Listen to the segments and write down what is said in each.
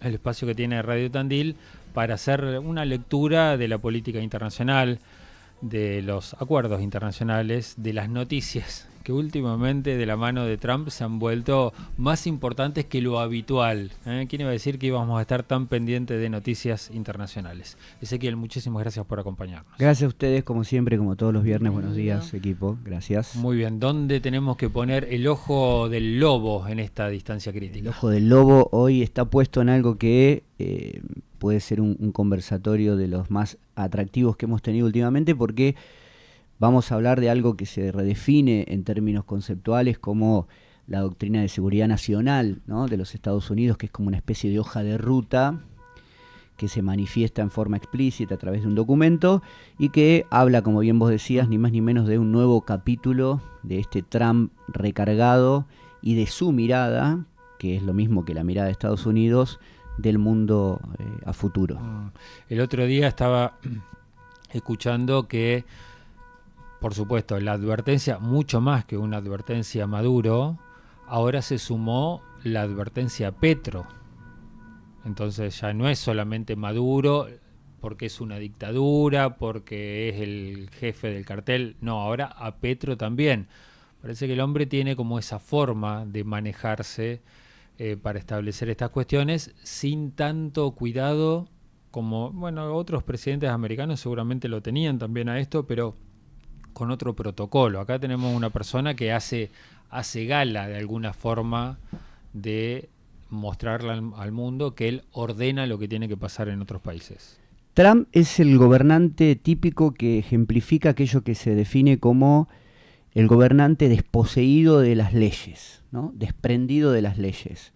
el espacio que tiene Radio Tandil para hacer una lectura de la política internacional, de los acuerdos internacionales, de las noticias que últimamente de la mano de Trump se han vuelto más importantes que lo habitual. ¿Quién iba a decir que íbamos a estar tan pendientes de noticias internacionales? Ezequiel, muchísimas gracias por acompañarnos. Gracias a ustedes, como siempre, como todos los viernes. Buenos días, equipo. Gracias. Muy bien, ¿dónde tenemos que poner el ojo del lobo en esta distancia crítica? El ojo del lobo hoy está puesto en algo que puede ser un conversatorio de los más atractivos que hemos tenido últimamente, porque vamos a hablar de algo que se redefine en términos conceptuales como la doctrina de seguridad nacional, ¿no?, de los Estados Unidos, que es como una especie de hoja de ruta que se manifiesta en forma explícita a través de un documento y que habla, como bien vos decías, ni más ni menos de un nuevo capítulo de este Trump recargado y de su mirada, que es lo mismo que la mirada de Estados Unidos, del mundo a futuro. El otro día estaba escuchando que, por supuesto, la advertencia, mucho más que una advertencia a Maduro, ahora se sumó la advertencia a Petro. Entonces ya no es solamente Maduro porque es una dictadura, porque es el jefe del cartel, no, ahora a Petro también. Parece que el hombre tiene como esa forma de manejarse para establecer estas cuestiones sin tanto cuidado como, bueno, otros presidentes americanos seguramente lo tenían también a esto, pero con otro protocolo. Acá tenemos una persona que hace gala de alguna forma de mostrarle al mundo que él ordena lo que tiene que pasar en otros países. Trump es el gobernante típico que ejemplifica aquello que se define como el gobernante desposeído de las leyes, ¿no?, desprendido de las leyes.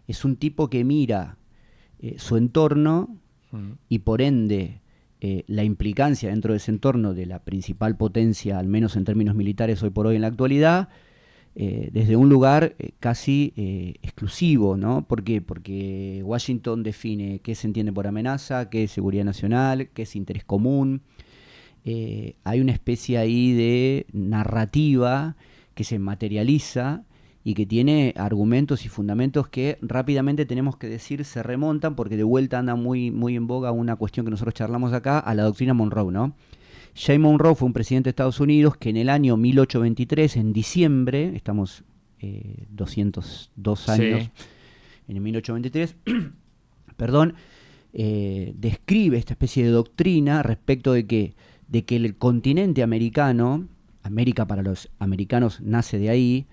Es un tipo que mira su entorno y por ende la implicancia dentro de ese entorno de la principal potencia, al menos en términos militares hoy por hoy en la actualidad, desde un lugar casi exclusivo, ¿no? ¿Por qué? Porque Washington define qué se entiende por amenaza, qué es seguridad nacional, qué es interés común. Hay una especie ahí de narrativa que se materializa y que tiene argumentos y fundamentos que rápidamente tenemos que decir se remontan, porque de vuelta anda muy, muy en boga una cuestión que nosotros charlamos acá, a la doctrina Monroe, ¿no? Jay Monroe fue un presidente de Estados Unidos que en el año 1823, en diciembre, estamos 202 años, sí, en el 1823, perdón, describe esta especie de doctrina respecto de que el continente americano, América para los americanos nace de ahí,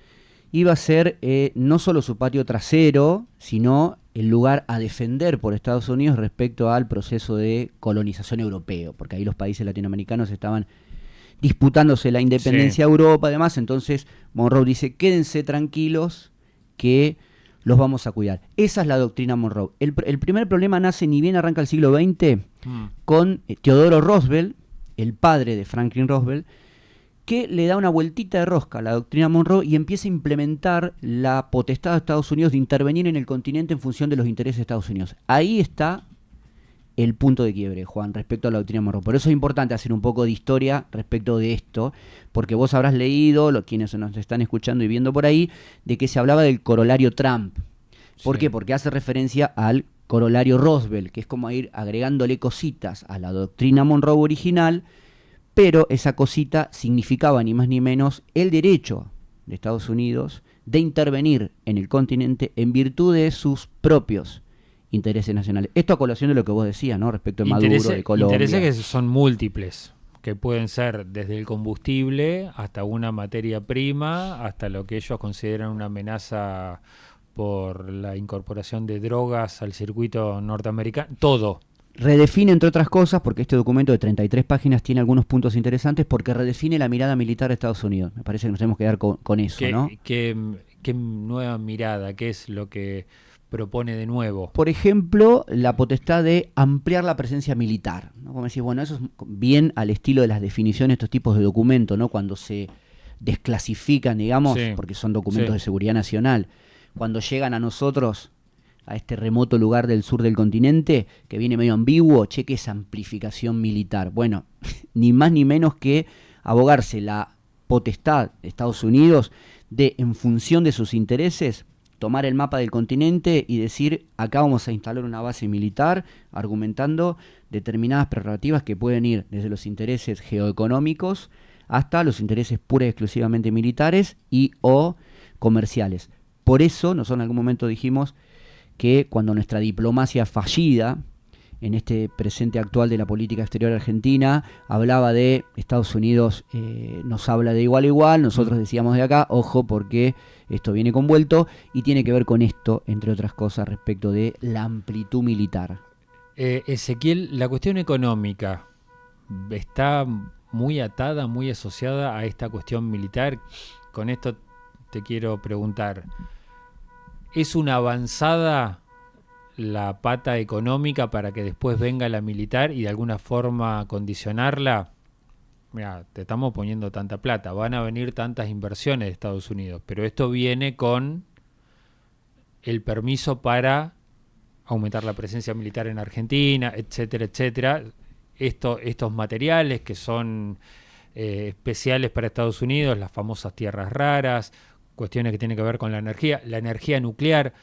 iba a ser no solo su patio trasero, sino el lugar a defender por Estados Unidos respecto al proceso de colonización europeo, porque ahí los países latinoamericanos estaban disputándose la independencia de Europa, además. Entonces Monroe dice, quédense tranquilos que los vamos a cuidar. Esa es la doctrina Monroe. El primer problema nace, ni bien arranca el siglo XX, con Theodore Roosevelt, el padre de Franklin Roosevelt, que le da una vueltita de rosca a la doctrina Monroe y empieza a implementar la potestad de Estados Unidos de intervenir en el continente en función de los intereses de Estados Unidos. Ahí está el punto de quiebre, Juan, respecto a la doctrina Monroe. Por eso es importante hacer un poco de historia respecto de esto, porque vos habrás leído, quienes nos están escuchando y viendo por ahí, de que se hablaba del corolario Trump. ¿Por qué? Porque hace referencia al corolario Roosevelt, que es como ir agregándole cositas a la doctrina Monroe original, pero esa cosita significaba ni más ni menos el derecho de Estados Unidos de intervenir en el continente en virtud de sus propios intereses nacionales. Esto a colación de lo que vos decías, ¿no?, respecto de Maduro, de Colombia. Intereses que son múltiples, que pueden ser desde el combustible hasta una materia prima, hasta lo que ellos consideran una amenaza por la incorporación de drogas al circuito norteamericano, todo. Redefine, entre otras cosas, porque este documento de 33 páginas tiene algunos puntos interesantes, porque redefine la mirada militar de Estados Unidos. Me parece que nos tenemos que quedar con eso, ¿no? ¿Qué nueva mirada? ¿Qué es lo que propone de nuevo? Por ejemplo, la potestad de ampliar la presencia militar, ¿no? Como decís, bueno, eso es bien al estilo de las definiciones de estos tipos de documentos, ¿no? Cuando se desclasifican, digamos, sí, porque son documentos de seguridad nacional. Cuando llegan a nosotros, a este remoto lugar del sur del continente, que viene medio ambiguo, ¿qué es amplificación militar? Bueno, ni más ni menos que abogarse la potestad de Estados Unidos de, en función de sus intereses, tomar el mapa del continente y decir, acá vamos a instalar una base militar, argumentando determinadas prerrogativas que pueden ir desde los intereses geoeconómicos hasta los intereses pura y exclusivamente militares y o comerciales. Por eso nosotros en algún momento dijimos que cuando nuestra diplomacia fallida, en este presente actual de la política exterior argentina, hablaba de Estados Unidos, nos habla de igual a igual, nosotros decíamos de acá, ojo porque esto viene convuelto y tiene que ver con esto, entre otras cosas, respecto de la amplitud militar. Ezequiel, la cuestión económica está muy atada, muy asociada a esta cuestión militar. Con esto te quiero preguntar, ¿es una avanzada la pata económica para que después venga la militar y de alguna forma condicionarla? Mira, te estamos poniendo tanta plata, van a venir tantas inversiones de Estados Unidos, pero esto viene con el permiso para aumentar la presencia militar en Argentina, etcétera, etcétera. Estos materiales que son especiales para Estados Unidos, las famosas tierras raras, cuestiones que tienen que ver con la energía nuclear.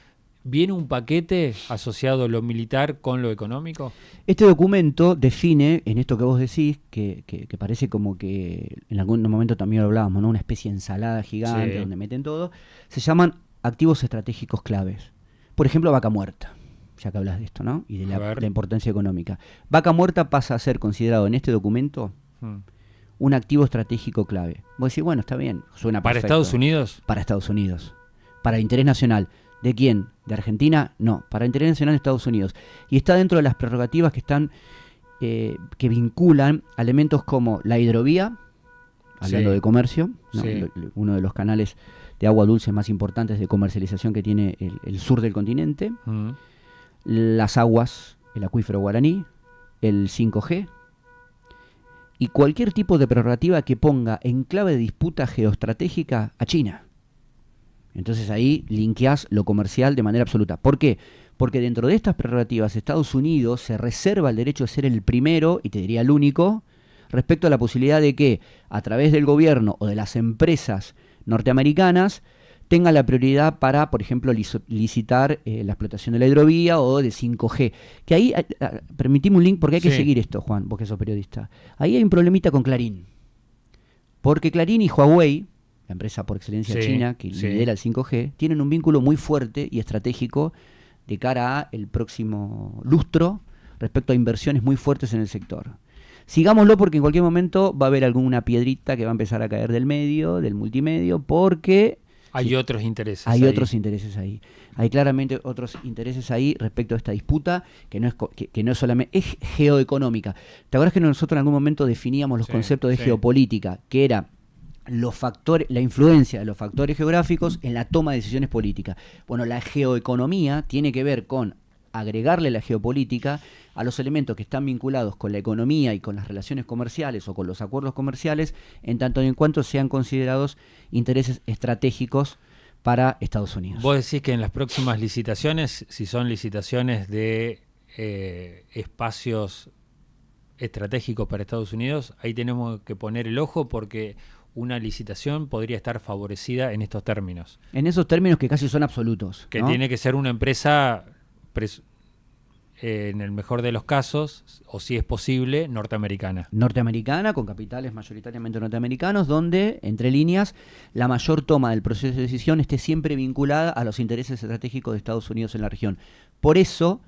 ¿Viene un paquete asociado a lo militar con lo económico? Este documento define, en esto que vos decís, que parece como que en algún momento también lo hablábamos, ¿no? Una especie de ensalada gigante, sí, donde meten todo, se llaman activos estratégicos claves. Por ejemplo, Vaca Muerta, ya que hablas de esto, ¿no? Y de la importancia económica. Vaca Muerta pasa a ser considerado en este documento un activo estratégico clave. Vos decís, bueno, está bien, suena perfecto. ¿Para Estados Unidos? Para Estados Unidos. Para el interés nacional. ¿De quién? ¿De Argentina? No, para el interés nacional de Estados Unidos. Y está dentro de las prerrogativas que están que vinculan a elementos como la hidrovía, hablando de comercio, ¿no? Sí. Uno de los canales de agua dulce más importantes de comercialización que tiene el sur del continente, las aguas, el acuífero guaraní, el 5G, y cualquier tipo de prerrogativa que ponga en clave de disputa geoestratégica a China. Entonces ahí linkeás lo comercial de manera absoluta. ¿Por qué? Porque dentro de estas prerrogativas Estados Unidos se reserva el derecho de ser el primero, y te diría el único, respecto a la posibilidad de que a través del gobierno o de las empresas norteamericanas tenga la prioridad para, por ejemplo, licitar la explotación de la hidrovía o de 5G. Que ahí, permitime un link porque hay que seguir esto, Juan, vos que sos periodista. Ahí hay un problemita con Clarín. Porque Clarín y Huawei, la empresa por excelencia china que lidera el 5G, tienen un vínculo muy fuerte y estratégico de cara a el próximo lustro respecto a inversiones muy fuertes en el sector. Sigámoslo porque en cualquier momento va a haber alguna piedrita que va a empezar a caer del medio, del multimedio, porque hay otros intereses. Hay otros intereses ahí. Hay claramente otros intereses ahí respecto a esta disputa que no es solamente, es geoeconómica. ¿Te acuerdas que nosotros en algún momento definíamos los conceptos de geopolítica, que era los factores, la influencia de los factores geográficos en la toma de decisiones políticas? Bueno, la geoeconomía tiene que ver con agregarle la geopolítica a los elementos que están vinculados con la economía y con las relaciones comerciales o con los acuerdos comerciales, en tanto y en cuanto sean considerados intereses estratégicos para Estados Unidos. Vos decís que en las próximas licitaciones, si son licitaciones de espacios estratégicos para Estados Unidos, ahí tenemos que poner el ojo porque una licitación podría estar favorecida en estos términos. En esos términos que casi son absolutos. Que ¿no? Tiene que ser una empresa, en el mejor de los casos, o si es posible, norteamericana. Norteamericana, con capitales mayoritariamente norteamericanos, donde, entre líneas, la mayor toma del proceso de decisión esté siempre vinculada a los intereses estratégicos de Estados Unidos en la región. Por eso,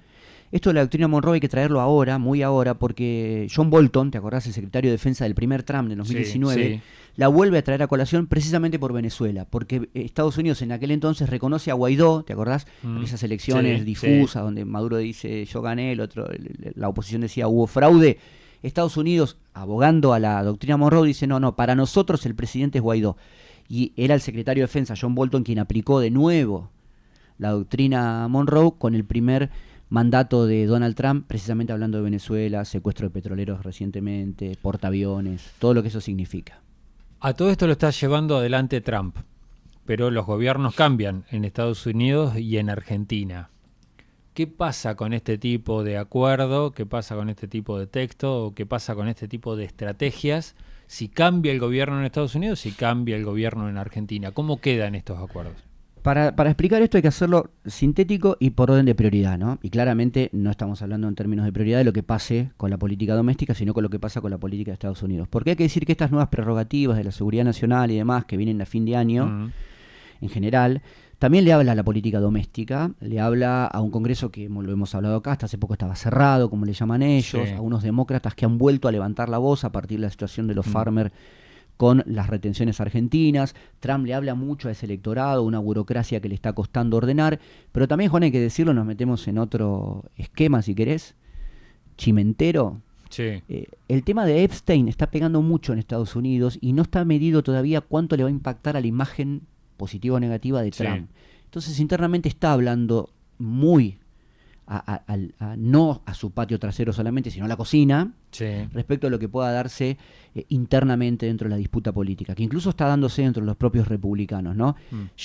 esto de la doctrina Monroe hay que traerlo ahora, muy ahora, porque John Bolton, ¿te acordás? El secretario de Defensa del primer Trump de 2019, la vuelve a traer a colación precisamente por Venezuela, porque Estados Unidos en aquel entonces reconoce a Guaidó, ¿te acordás? Esas elecciones difusas donde Maduro dice yo gané, el otro, la oposición decía hubo fraude. Estados Unidos, abogando a la doctrina Monroe, dice no, para nosotros el presidente es Guaidó. Y era el secretario de Defensa, John Bolton, quien aplicó de nuevo la doctrina Monroe con el primer mandato de Donald Trump, precisamente hablando de Venezuela, secuestro de petroleros recientemente, portaaviones, todo lo que eso significa. A todo esto lo está llevando adelante Trump, pero los gobiernos cambian en Estados Unidos y en Argentina. ¿Qué pasa con este tipo de acuerdo? ¿Qué pasa con este tipo de texto? ¿O qué pasa con este tipo de estrategias? Si cambia el gobierno en Estados Unidos, si cambia el gobierno en Argentina, ¿cómo quedan estos acuerdos? Para explicar esto hay que hacerlo sintético y por orden de prioridad, ¿no? Y claramente no estamos hablando en términos de prioridad de lo que pase con la política doméstica, sino con lo que pasa con la política de Estados Unidos. Porque hay que decir que estas nuevas prerrogativas de la seguridad nacional y demás que vienen a fin de año, en general, también le habla a la política doméstica, le habla a un Congreso que, como lo hemos hablado acá, hasta hace poco estaba cerrado, como le llaman ellos, Sí. a unos demócratas que han vuelto a levantar la voz a partir de la situación de los farmers con las retenciones argentinas. Trump le habla mucho a ese electorado, una burocracia que le está costando ordenar, pero también, Juan, hay que decirlo, nos metemos en otro esquema, si querés, chimentero. Sí. El tema de Epstein está pegando mucho en Estados Unidos y no está medido todavía cuánto le va a impactar a la imagen positiva o negativa de Trump. Sí. Entonces internamente está hablando muy no a su patio trasero solamente, sino a la cocina, Sí. respecto a lo que pueda darse internamente dentro de la disputa política, que incluso está dándose dentro de los propios republicanos, ¿no?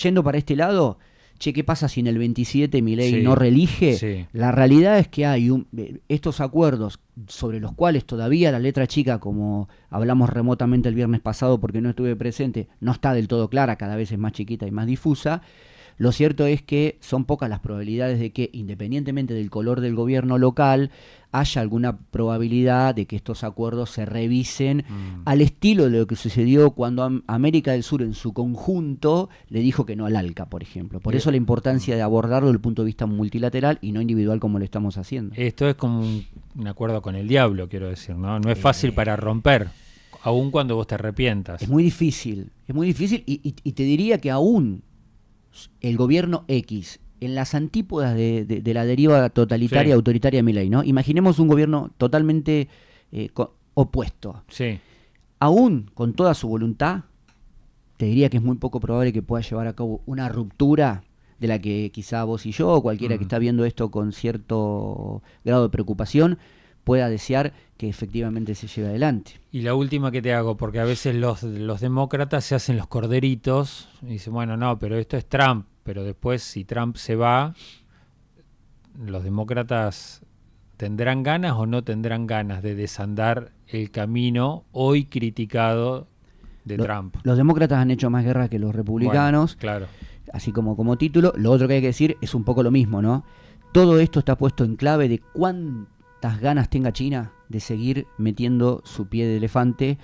Yendo para este lado, che, ¿qué pasa si en el 27 Milei Sí. no reelige? Sí. La realidad es que hay estos acuerdos sobre los cuales todavía la letra chica, como hablamos remotamente el viernes pasado porque no estuve presente, no está del todo clara, cada vez es más chiquita y más difusa. Lo cierto es que son pocas las probabilidades de que, independientemente del color del gobierno local, haya alguna probabilidad de que estos acuerdos se revisen al estilo de lo que sucedió cuando América del Sur en su conjunto le dijo que no al ALCA, por ejemplo. Por eso la importancia de abordarlo desde el punto de vista multilateral y no individual como lo estamos haciendo. Esto es como un acuerdo con el diablo, quiero decir, ¿no? No es fácil para romper, aun cuando vos te arrepientas. Es muy difícil y te diría que aún el gobierno X, en las antípodas de la deriva totalitaria, Sí. autoritaria de Milei, ¿no? Imaginemos un gobierno totalmente opuesto. Sí. Aún con toda su voluntad, te diría que es muy poco probable que pueda llevar a cabo una ruptura de la que quizá vos y yo, o cualquiera que está viendo esto con cierto grado de preocupación, pueda desear que efectivamente se lleve adelante. Y la última que te hago, porque a veces los demócratas se hacen los corderitos y dicen, bueno, no, pero esto es Trump, pero después si Trump se va, los demócratas tendrán ganas o no tendrán ganas de desandar el camino hoy criticado de Trump. Los demócratas han hecho más guerra que los republicanos, Bueno, claro. así como título. Lo otro que hay que decir es un poco lo mismo, ¿no? Todo esto está puesto en clave de cuántas ganas tenga China de seguir metiendo su pie de elefante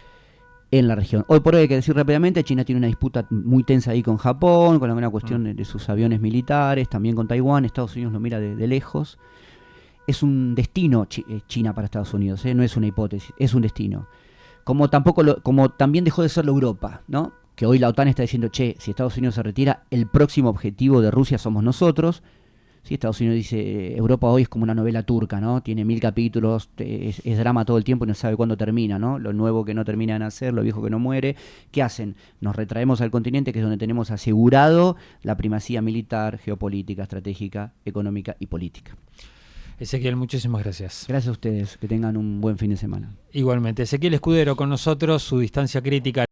en la región. Hoy por hoy hay que decir rápidamente, China tiene una disputa muy tensa ahí con Japón, con alguna cuestión de sus aviones militares, también con Taiwán. Estados Unidos lo mira de lejos. Es un destino China para Estados Unidos, no es una hipótesis, es un destino. Como también dejó de serlo Europa, ¿no? Que hoy la OTAN está diciendo, che, si Estados Unidos se retira, el próximo objetivo de Rusia somos nosotros. Sí, Estados Unidos dice, Europa hoy es como una novela turca, ¿no? Tiene 1000 capítulos, es drama todo el tiempo y no sabe cuándo termina, ¿no? Lo nuevo que no termina de nacer, lo viejo que no muere. ¿Qué hacen? Nos retraemos al continente, que es donde tenemos asegurado la primacía militar, geopolítica, estratégica, económica y política. Ezequiel, muchísimas gracias. Gracias a ustedes, que tengan un buen fin de semana. Igualmente, Ezequiel Escudero con nosotros, su distancia crítica.